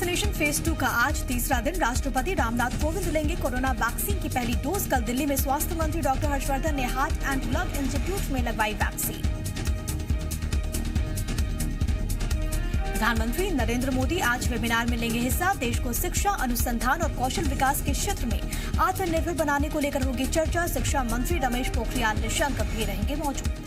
Vaccination phase 2 का आज तीसरा दिन। राष्ट्रपति रामनाथ कोविंद लेंगे कोरोना वैक्सीन की पहली डोज। कल दिल्ली में स्वास्थ्य मंत्री डॉक्टर हर्षवर्धन ने हार्ट एंड लंग इंस्टीट्यूट में लगवाई वैक्सीन। प्रधानमंत्री नरेंद्र मोदी आज वेबिनार में लेंगे हिस्सा। देश को शिक्षा, अनुसंधान और कौशल विकास के क्षेत्र में आत्मनिर्भर बनाने को लेकर होगी चर्चा। शिक्षा मंत्री रमेश पोखरियाल निशंक भी रहेंगे मौजूद।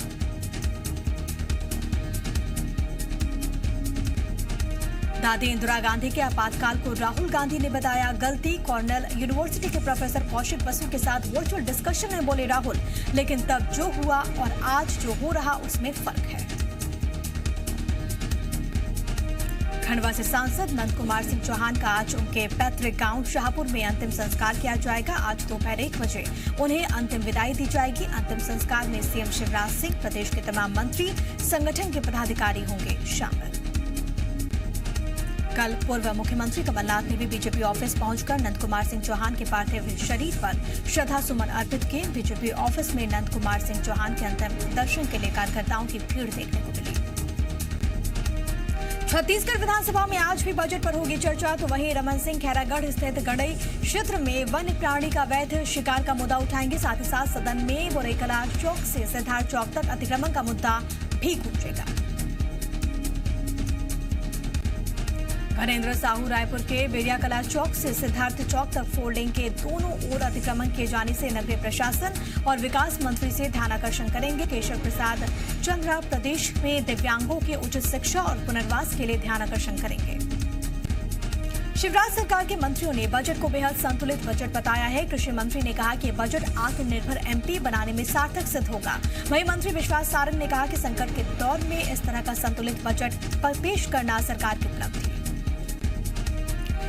दादी इंदिरा गांधी के आपातकाल को राहुल गांधी ने बताया गलती। कॉर्नेल यूनिवर्सिटी के प्रोफेसर कौशिक बसु के साथ वर्चुअल डिस्कशन में बोले राहुल, लेकिन तब जो हुआ और आज जो हो रहा उसमें फर्क है। खंडवा से सांसद नंद कुमार सिंह चौहान का आज उनके पैतृक गांव शाहपुर में अंतिम संस्कार किया जाएगा। आज दोपहर 1 बजे उन्हें अंतिम विदाई दी जाएगी। अंतिम संस्कार में सीएम शिवराज सिंह, प्रदेश के तमाम मंत्री, संगठन के पदाधिकारी होंगे शामिल। कल पूर्व मुख्यमंत्री कमलनाथ ने भी बीजेपी ऑफिस पहुंचकर नंद कुमार सिंह चौहान के पार्थिव शरीर पर श्रद्धा सुमन अर्पित किए। बीजेपी ऑफिस में नंद कुमार सिंह चौहान के अंतिम दर्शन के लिए कार्यकर्ताओं की भीड़ देखने को मिली। छत्तीसगढ़ विधानसभा में आज भी बजट पर होगी चर्चा। तो वहीं रमन सिंह खैरागढ़ स्थित गड़ई क्षेत्र में वन्य प्राणी का अवैध शिकार का मुद्दा उठाएंगे। साथ ही साथ सदन में बोरेकला चौक से सिद्धार्थ चौक तक अतिक्रमण का मुद्दा भी गूंजेगा। हरेंद्र साहू रायपुर के बेरियाकला चौक से सिद्धार्थ चौक तक फोल्डिंग के दोनों ओर अतिक्रमण किए जाने से नगरीय प्रशासन और विकास मंत्री से ध्यानाकर्षण करेंगे। केशव प्रसाद चंद्रा प्रदेश में दिव्यांगों के उचित शिक्षा और पुनर्वास के लिए ध्यानाकर्षण करेंगे। शिवराज सरकार के मंत्रियों ने बजट को बेहद संतुलित बजट बताया है। कृषि मंत्री ने कहा कि बजट आत्मनिर्भर एमपी बनाने में सार्थक सिद्ध होगा। वहीं मंत्री विश्वास सारंग ने कहा कि संकट के दौर में इस तरह का संतुलित बजट पेश करना सरकार की उपलब्धि।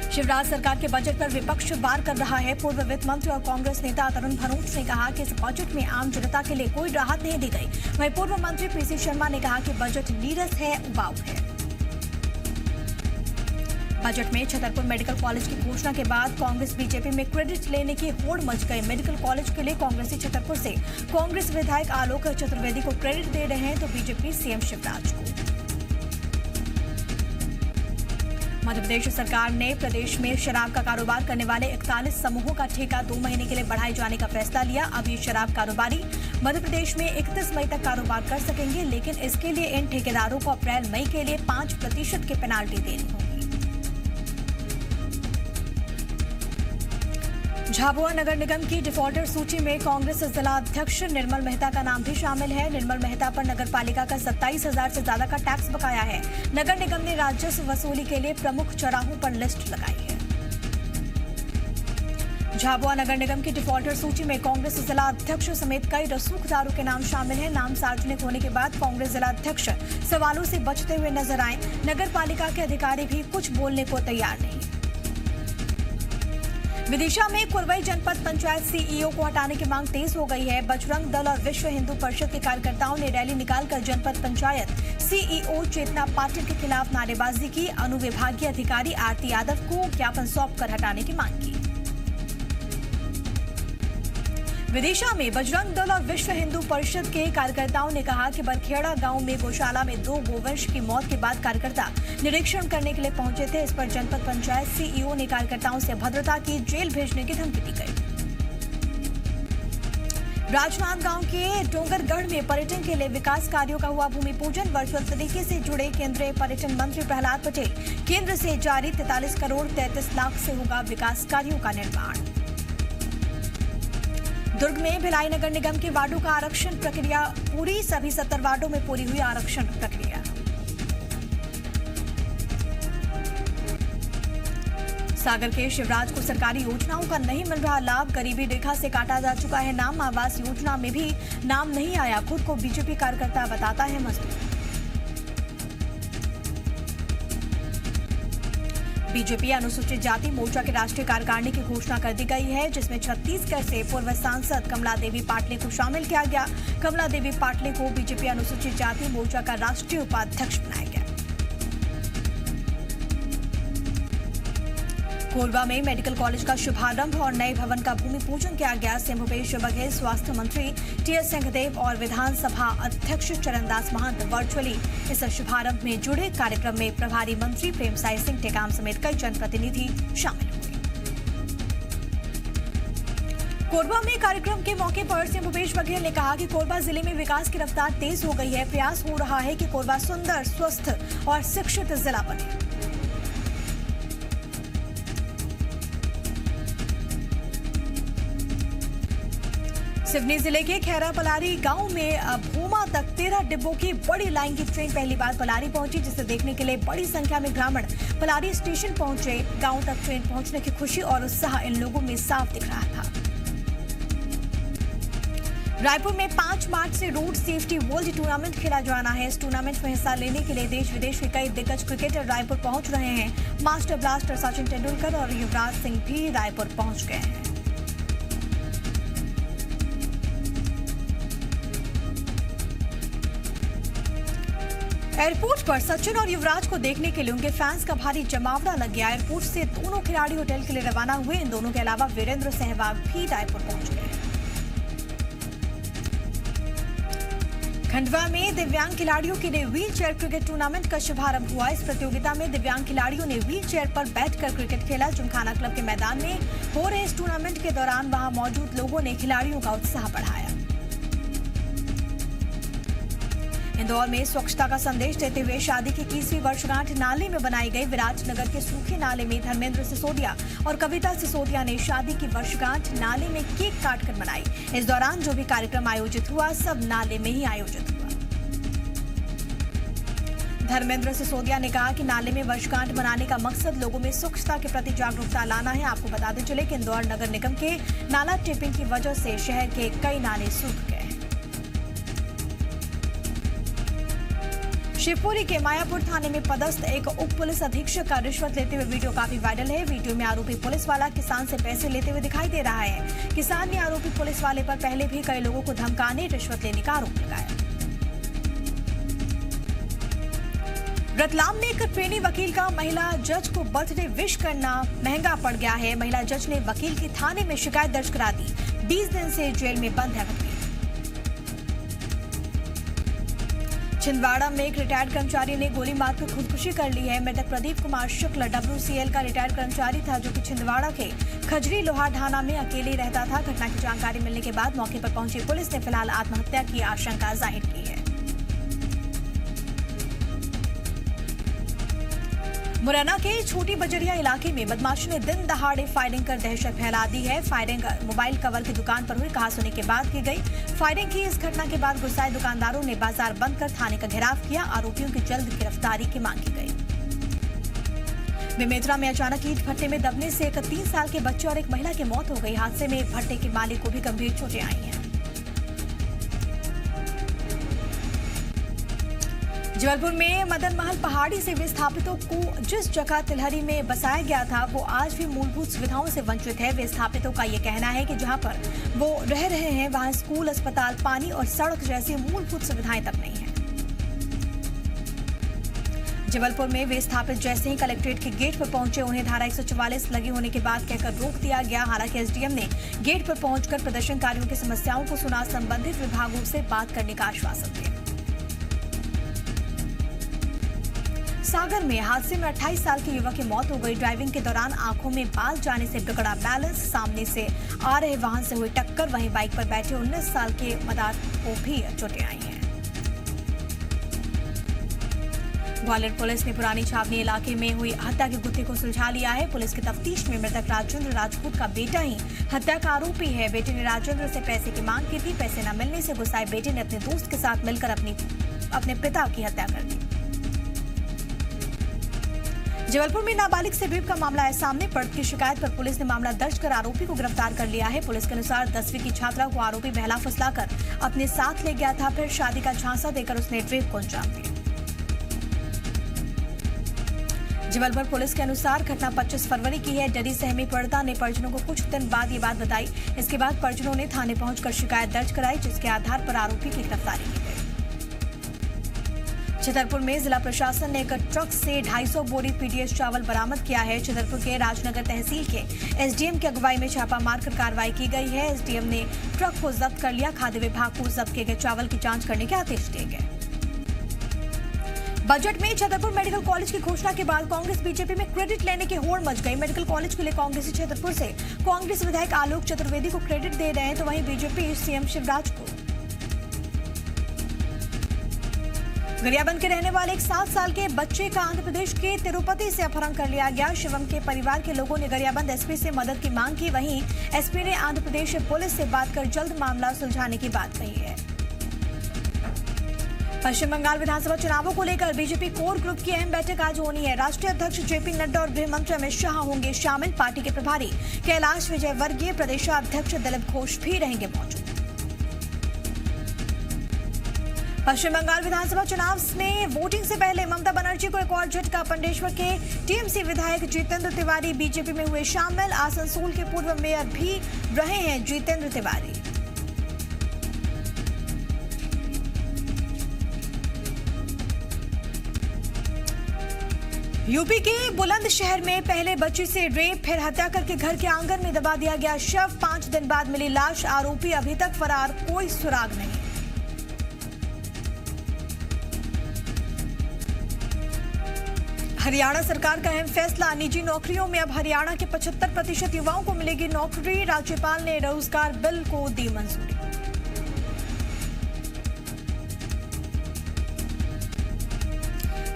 शिवराज सरकार के बजट पर विपक्ष वार कर रहा है। पूर्व वित्त मंत्री और कांग्रेस नेता तरुण भनोट ने कहा कि इस बजट में आम जनता के लिए कोई राहत नहीं दी गई। वहीं पूर्व मंत्री पीसी शर्मा ने कहा कि बजट नीरस है, उबाऊ है। बजट में छतरपुर मेडिकल कॉलेज की घोषणा के बाद कांग्रेस बीजेपी में क्रेडिट लेने की होड़ मच गई। मेडिकल कॉलेज के लिए कांग्रेसी छतरपुर से कांग्रेस विधायक आलोक चतुर्वेदी को क्रेडिट दे रहे हैं तो बीजेपी सीएम शिवराज को। मध्य प्रदेश सरकार ने प्रदेश में शराब का कारोबार करने वाले 41 समूहों का ठेका 2 महीने के लिए बढ़ाए जाने का फैसला लिया। अब ये शराब कारोबारी मध्य प्रदेश में 31 मई तक कारोबार कर सकेंगे, लेकिन इसके लिए इन ठेकेदारों को अप्रैल मई के लिए 5% की पेनाल्टी देनी होगी। झाबुआ नगर निगम की डिफॉल्टर सूची में कांग्रेस जिला अध्यक्ष निर्मल मेहता का नाम भी शामिल है। निर्मल मेहता पर नगर पालिका का 27,000 से ज्यादा का टैक्स बकाया है। नगर निगम ने राजस्व वसूली के लिए प्रमुख चौराहों पर लिस्ट लगाई है। झाबुआ नगर निगम की डिफॉल्टर सूची में कांग्रेस जिला अध्यक्ष समेत कई रसूखदारों के नाम शामिल हैं। नाम सार्वजनिक होने के बाद कांग्रेस जिला अध्यक्ष सवालों से बचते हुए नजर आए। नगर पालिका के अधिकारी भी कुछ बोलने को तैयार नहीं। विदिशा में कुरवई जनपद पंचायत सीईओ को हटाने की मांग तेज हो गई है। बजरंग दल और विश्व हिंदू परिषद के कार्यकर्ताओं ने रैली निकालकर जनपद पंचायत सीईओ चेतना पाटिल के खिलाफ नारेबाजी की। अनुविभागीय अधिकारी आरती यादव को ज्ञापन सौंपकर हटाने की मांग की। विदिशा में बजरंग दल और विश्व हिंदू परिषद के कार्यकर्ताओं ने कहा कि बरखेड़ा गांव में गौशाला में 2 गोवंश की मौत के बाद कार्यकर्ता निरीक्षण करने के लिए पहुंचे थे। इस पर जनपद पंचायत सीईओ ने कार्यकर्ताओं से अभद्रता की, जेल भेजने की धमकी दी गई। राजनांद गांव के डोंगरगढ़ में पर्यटन के लिए विकास कार्यों का हुआ भूमि पूजन। वर्चुअल तरीके से जुड़े केंद्रीय पर्यटन मंत्री प्रहलाद पटेल। केंद्र से जारी 43 करोड़ 33 लाख से होगा विकास कार्यों का निर्माण। दुर्ग में भिलाई नगर निगम के वार्डों का आरक्षण प्रक्रिया पूरी। सभी 70 वार्डों में पूरी हुई आरक्षण प्रक्रिया। सागर के शिवराज को सरकारी योजनाओं का नहीं मिल रहा लाभ। गरीबी रेखा से काटा जा चुका है नाम। आवास योजना में भी नाम नहीं आया। खुद को बीजेपी कार्यकर्ता बताता है मजदूर। बीजेपी अनुसूचित जाति मोर्चा के राष्ट्रीय कार्यकारिणी की घोषणा कर दी गई है, जिसमें छत्तीसगढ़ से पूर्व सांसद कमला देवी पाटले को शामिल किया गया। कमला देवी पाटले को बीजेपी अनुसूचित जाति मोर्चा का राष्ट्रीय उपाध्यक्ष बनाया गया। कोरबा में मेडिकल कॉलेज का शुभारंभ और नए भवन का भूमि पूजन किया गया। सीएम भूपेश बघेल, स्वास्थ्य मंत्री टीएस सिंहदेव और विधानसभा अध्यक्ष चरणदास महंत वर्चुअली इस शुभारंभ में जुड़े। कार्यक्रम में प्रभारी मंत्री प्रेमसाई सिंह टेकाम समेत कई जनप्रतिनिधि शामिल हुए। कोरबा में कार्यक्रम के मौके पर सीएम भूपेश बघेल ने कहा कि कोरबा जिले में विकास की रफ्तार तेज हो गई है। प्रयास हो रहा है कि कोरबा सुंदर, स्वस्थ और शिक्षित जिला बने। सिवनी जिले के खैरा पलारी गांव में भूमा तक 13 डिब्बों की बड़ी लाइन की ट्रेन पहली बार पलारी पहुंची, जिसे देखने के लिए बड़ी संख्या में ग्रामीण पलारी स्टेशन पहुंचे। गांव तक ट्रेन पहुंचने की खुशी और उत्साह इन लोगों में साफ दिख रहा था। रायपुर में 5 मार्च से रोड सेफ्टी वर्ल्ड टूर्नामेंट खेला जाना है। इस टूर्नामेंट में हिस्सा लेने के लिए देश विदेश के कई दिग्गज क्रिकेटर रायपुर पहुंच रहे हैं। मास्टर ब्लास्टर सचिन तेंदुलकर और युवराज सिंह भी रायपुर पहुंच गए हैं। एयरपोर्ट पर सचिन और युवराज को देखने के लिए उनके फैंस का भारी जमावड़ा लग गया। एयरपोर्ट से दोनों खिलाड़ी होटल के लिए रवाना हुए। इन दोनों के अलावा वीरेंद्र सहवाग भी रायपुर पहुंच गए। खंडवा में दिव्यांग खिलाड़ियों के लिए व्हील चेयर क्रिकेट टूर्नामेंट का शुभारंभ हुआ। इस प्रतियोगिता में दिव्यांग खिलाड़ियों ने व्हील चेयर पर बैठकर क्रिकेट खेला। जिमखाना क्लब के मैदान में हो रहे इस टूर्नामेंट के दौरान वहां मौजूद लोगों ने खिलाड़ियों का उत्साह बढ़ाया। इंदौर में स्वच्छता का संदेश देते हुए शादी की 21वीं वर्षगांठ नाले में बनाई गई। विराटनगर के सूखे नाले में धर्मेंद्र सिसोदिया और कविता सिसोदिया ने शादी की वर्षगांठ नाले में केक काटकर मनाई। इस दौरान जो भी कार्यक्रम आयोजित हुआ, सब नाले में ही आयोजित हुआ। धर्मेंद्र सिसोदिया ने कहा कि नाले में वर्षगांठ मनाने का मकसद लोगों में स्वच्छता के प्रति जागरूकता लाना है। आपको बताते चले कि इंदौर नगर निगम के नाला टेपिंग की वजह से शहर के कई नाले सूख गए। शिवपुरी के मायापुर थाने में पदस्थ एक उप पुलिस अधीक्षक का रिश्वत लेते हुए वीडियो काफी वायरल है। वीडियो में आरोपी पुलिस वाला किसान से पैसे लेते हुए दिखाई दे रहा है। किसान ने आरोपी पुलिस वाले पर पहले भी कई लोगों को धमकाने, रिश्वत लेने का आरोप लगाया। रतलाम में एक ट्रेनी वकील का महिला जज को बर्थडे विश करना महंगा पड़ गया है। महिला जज ने वकील की थाने में शिकायत दर्ज करा दी। 20 दिन से जेल में बंद है वकील। छिंदवाड़ा में एक रिटायर्ड कर्मचारी ने गोली मारकर खुदकुशी कर ली है। मृतक प्रदीप कुमार शुक्ल WCL का रिटायर्ड कर्मचारी था, जो कि छिंदवाड़ा के खजरी लोहार ढाना में अकेले रहता था। घटना की जानकारी मिलने के बाद मौके पर पहुंची पुलिस ने फिलहाल आत्महत्या की आशंका जाहिर की है। मुरैना के छोटी बजरिया इलाके में बदमाशों ने दिन दहाड़े फायरिंग कर दहशत फैला दी है। फायरिंग मोबाइल कवर की दुकान पर हुई, कहासुनी के बाद की गई। फायरिंग की इस घटना के बाद गुस्साए दुकानदारों ने बाजार बंद कर थाने का घेराव किया। आरोपियों की जल्द गिरफ्तारी की मांग की गई। बेमेतरा में अचानक ईंट भट्टे में दबने से एक 3 साल के बच्चे और एक महिला की मौत हो गई। हादसे में भट्टे के मालिक को भी गंभीर चोटें आई हैं। जबलपुर में मदन महल पहाड़ी से विस्थापितों को जिस जगह तिलहरी में बसाया गया था, वो आज भी मूलभूत सुविधाओं से वंचित है। विस्थापितों का ये कहना है कि जहां पर वो रह रहे हैं, वहां स्कूल, अस्पताल, पानी और सड़क जैसी मूलभूत सुविधाएं तक नहीं है। जबलपुर में विस्थापित जैसे ही कलेक्ट्रेट के गेट पर पहुंचे, उन्हें धारा 144 लगी होने के बाद कहकर रोक दिया गया। हालांकि एसडीएम ने गेट पर पहुंचकर प्रदर्शनकारियों की समस्याओं को सुना, संबंधित विभागों से बात करने का आश्वासन दिया। सागर में हादसे में 28 साल के युवक की मौत हो गई। ड्राइविंग के दौरान आंखों में बाल जाने से बिगड़ा बैलेंस, सामने से आ रहे वाहन से हुई टक्कर। वहीं बाइक पर बैठे 19 साल के मदार को भी चोटें आई हैं। ग्वालियर पुलिस ने पुरानी छावनी इलाके में हुई हत्या के गुत्थे को सुलझा लिया है। पुलिस की तफ्तीश में मृतक राजेंद्र राजपूत का बेटा ही हत्या का आरोपी है। बेटे ने राजेंद्र से पैसे की मांग की थी। पैसे न मिलने से गुस्साए बेटे ने अपने दोस्त के साथ मिलकर अपने पिता की हत्या कर दी। जबलपुर में नाबालिग से रेप का मामला है सामने। पड़त की शिकायत पर पुलिस ने मामला दर्ज कर आरोपी को गिरफ्तार कर लिया है। पुलिस के अनुसार 10वीं की छात्रा को आरोपी बहला फुसलाकर अपने साथ ले गया था। फिर शादी का झांसा देकर उसने रेप को अंजाम दिया। जबलपुर पुलिस के अनुसार घटना 25 फरवरी की है। डरी सहमी पड़ता ने परिजनों को कुछ दिन बाद ये बात बताई। इसके बाद परिजनों ने थाने पहुंचकर शिकायत दर्ज कराई, जिसके आधार पर आरोपी की गिरफ्तारी की गई। छतरपुर में जिला प्रशासन ने एक ट्रक से 250 बोरी पीडीएस चावल बरामद किया है। छतरपुर के राजनगर तहसील के एसडीएम की अगुवाई में छापा मारकर कार्रवाई की गई है। एसडीएम ने ट्रक को जब्त कर लिया। खाद्य विभाग को जब्त किए गए चावल की जांच करने के आदेश दिए गए। बजट में छतरपुर मेडिकल कॉलेज की घोषणा के बाद कांग्रेस बीजेपी में क्रेडिट लेने की होड़ मच गई। मेडिकल कॉलेज के लिए कांग्रेसी छतरपुर से कांग्रेस विधायक आलोक चतुर्वेदी को क्रेडिट दे रहे हैं, तो वहीं बीजेपी सीएम शिवराज को। गरियाबंद के रहने वाले एक 7 साल के बच्चे का आंध्र प्रदेश के तिरुपति से अपहरण कर लिया गया। शिवम के परिवार के लोगों ने गरियाबंद एसपी से मदद की मांग की। वहीं एसपी ने आंध्र प्रदेश पुलिस से बात कर जल्द मामला सुलझाने की बात कही है। पश्चिम बंगाल विधानसभा चुनावों को लेकर बीजेपी कोर ग्रुप की अहम बैठक आज होनी है। राष्ट्रीय अध्यक्ष जेपी नड्डा और गृह मंत्री अमित शाह होंगे शामिल। पार्टी के प्रभारी कैलाश विजयवर्गीय, प्रदेशाध्यक्ष दिलीप घोष भी रहेंगे मौजूद। पश्चिम बंगाल विधानसभा चुनाव में वोटिंग से पहले ममता बनर्जी को एक और झटका। पंडेश्वर के टीएमसी विधायक जितेंद्र तिवारी बीजेपी में हुए शामिल। आसनसोल के पूर्व मेयर भी रहे हैं जितेंद्र तिवारी। यूपी के बुलंदशहर में पहले बच्ची से रेप, फिर हत्या करके घर के आंगन में दबा दिया गया शव। 5 दिन बाद मिली लाश। आरोपी अभी तक फरार, कोई सुराग नहीं। हरियाणा सरकार का अहम फैसला। निजी नौकरियों में अब हरियाणा के 75% युवाओं को मिलेगी नौकरी। राज्यपाल ने रोजगार बिल को दी मंजूरी।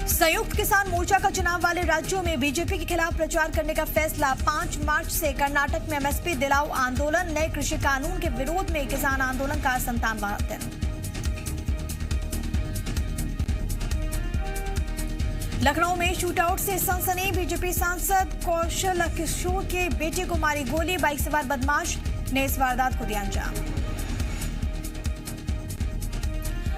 संयुक्त किसान मोर्चा का चुनाव वाले राज्यों में बीजेपी के खिलाफ प्रचार करने का फैसला। 5 मार्च से कर्नाटक में एमएसपी दिलाओ आंदोलन। नए कृषि कानून के विरोध में किसान आंदोलन का 57वां दिन। लखनऊ में शूटआउट से सनसनी। बीजेपी सांसद कौशल किशोर के बेटे को मारी गोली। बाइक सवार बदमाश ने इस वारदात को दिया अंजाम।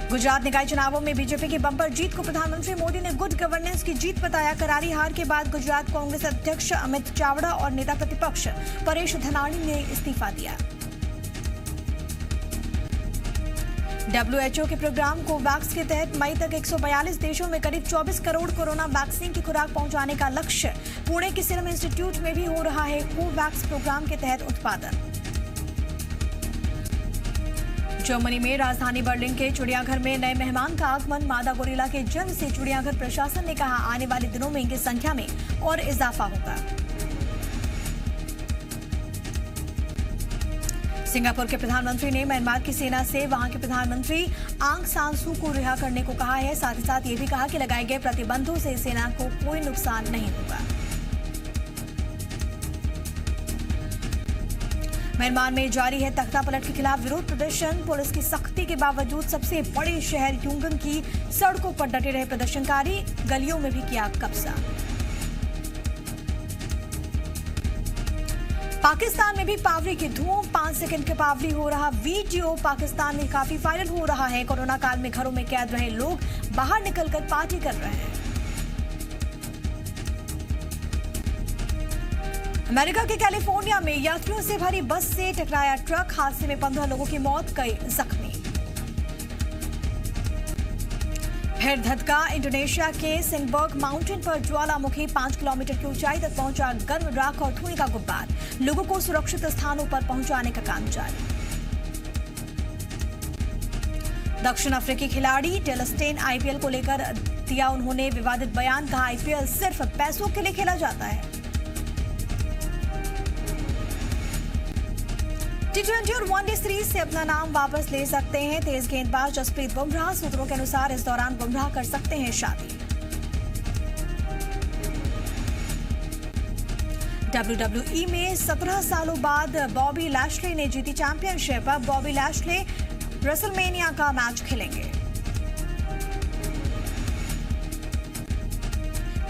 गुजरात निकाय चुनावों में बीजेपी की बम्पर जीत को प्रधानमंत्री मोदी ने गुड गवर्नेंस की जीत बताया। करारी हार के बाद गुजरात कांग्रेस अध्यक्ष अमित चावड़ा और नेता प्रतिपक्ष परेश धनानी ने इस्तीफा दिया। WHO के प्रोग्राम कोवैक्स के तहत मई तक 142 देशों में करीब 24 करोड़ कोरोना वैक्सीन की खुराक पहुंचाने का लक्ष्य। पुणे के सीरम इंस्टीट्यूट में भी हो रहा है कोवैक्स प्रोग्राम के तहत उत्पादन। जर्मनी में राजधानी बर्लिन के चिड़ियाघर में नए मेहमान का आगमन। मादा गोरिल्ला के जन्म से चिड़ियाघर प्रशासन ने कहा आने वाले दिनों में इनकी संख्या में और इजाफा होगा। सिंगापुर के प्रधानमंत्री ने म्यांमार की सेना से वहां के प्रधानमंत्री आंग सान सू को रिहा करने को कहा है। साथ ही साथ ये भी कहा कि लगाए गए प्रतिबंधों से सेना को कोई नुकसान नहीं होगा। म्यांमार में जारी है तख्ता पलट के खिलाफ विरोध प्रदर्शन। पुलिस की सख्ती के बावजूद सबसे बड़े शहर यूंगन की सड़कों पर डटे रहे प्रदर्शनकारी। गलियों में भी किया कब्जा। पाकिस्तान में भी पावरी की धूम। 5 सेकंड के पावरी हो रहा वीडियो पाकिस्तान में काफी वायरल हो रहा है। कोरोना काल में घरों में कैद रहे लोग बाहर निकलकर पार्टी कर रहे हैं। अमेरिका के कैलिफोर्निया में यात्रियों से भरी बस से टकराया ट्रक। हादसे में 15 लोगों की मौत, कई जख्मी। फिर धधका। इंडोनेशिया के सिंगबर्ग माउंटेन पर ज्वालामुखी 5 किलोमीटर की ऊंचाई तक पहुंचा गर्म राख और धुएं का गुब्बार। लोगों को सुरक्षित स्थानों पर पहुंचाने का काम जारी। दक्षिण अफ्रीकी खिलाड़ी टेलस्टेन आईपीएल को लेकर दिया उन्होंने विवादित बयान। कहा आईपीएल सिर्फ पैसों के लिए खेला जाता है। T20 और वनडे सीरीज से अपना नाम वापस ले सकते हैं तेज गेंदबाज जसप्रीत बुमराह। सूत्रों के अनुसार इस दौरान बुमराह कर सकते हैं शादी। WWE में 17 सालों बाद बॉबी लैशली ने जीती चैंपियनशिप। अब बॉबी लैशली रेसलमेनिया का मैच खेलेंगे।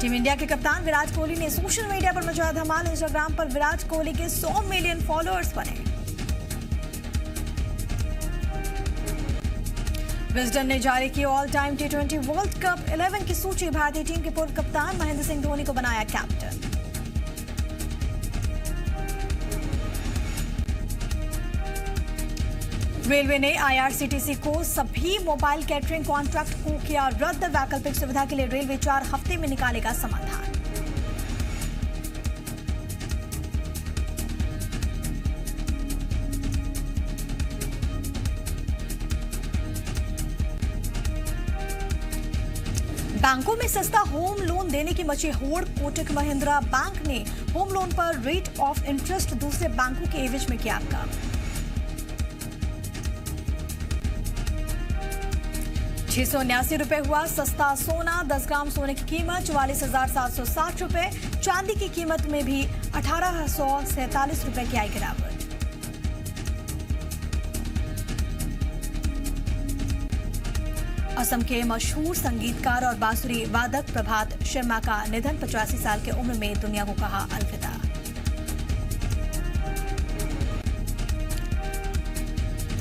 टीम इंडिया के कप्तान विराट कोहली ने सोशल मीडिया पर मचाया धमाल। इंस्टाग्राम पर विराट कोहली के 100 मिलियन फॉलोअर्स बने। विजडन ने जारी की all time T20 world cup 11 की सूची। भारतीय टीम के पूर्व कप्तान महेंद्र सिंह धोनी को बनाया कैप्टन। रेलवे ने आईआरसीटीसी को सभी मोबाइल कैटरिंग कॉन्ट्रैक्ट को किया रद्द। वैकल्पिक सुविधा के लिए रेलवे 4 हफ्ते में निकालेगा समाधान। बैंकों में सस्ता होम लोन देने की मची होड़। कोटक महिंद्रा बैंक ने होम लोन पर रेट ऑफ इंटरेस्ट दूसरे बैंकों के एवज में किया कम। ₹679 हुआ सस्ता सोना। 10 ग्राम सोने की कीमत 44,760 रुपए। चांदी की कीमत में भी 1,847 रुपए की आई गिरावट। असम के मशहूर संगीतकार और बांसुरी वादक प्रभात शर्मा का निधन। 85 साल की उम्र में दुनिया को कहा अलविदा।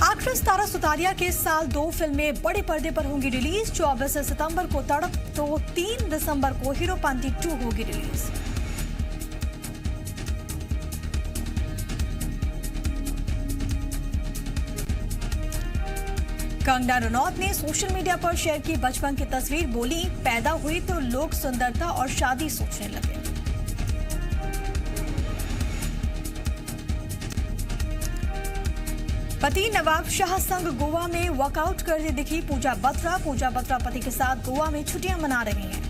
एक्ट्रेस तारा सुतारिया के साल 2 फिल्में बड़े पर्दे पर होंगी रिलीज। 24 सितंबर को तड़प तो 3 दिसंबर को हीरोपंती 2 होगी रिलीज। कंगना रनौत ने सोशल मीडिया पर शेयर की बचपन की तस्वीर। बोली, पैदा हुई तो लोग सुंदरता और शादी सोचने लगे। पति नवाब शाह संग गोवा में वर्कआउट करती दिखी पूजा बत्रा। पूजा बत्रा पति के साथ गोवा में छुट्टियां मना रही हैं।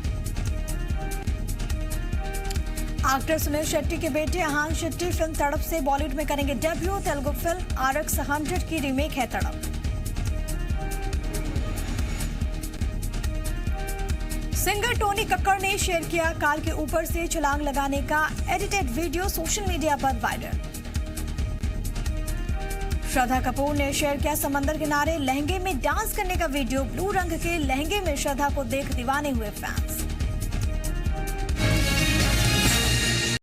एक्टर सुनील शेट्टी के बेटे आहान शेट्टी फिल्म तड़प से बॉलीवुड में करेंगे डेब्यू। तेलुगु फिल्म RX 100 की रीमेक है तड़प। सिंगर टोनी कक्कड़ ने शेयर किया कार के ऊपर से छलांग लगाने का एडिटेड वीडियो। सोशल मीडिया पर वायरल। श्रद्धा कपूर ने शेयर किया समंदर किनारे लहंगे में डांस करने का वीडियो। ब्लू रंग के लहंगे में श्रद्धा को देख दीवाने हुए फैंस।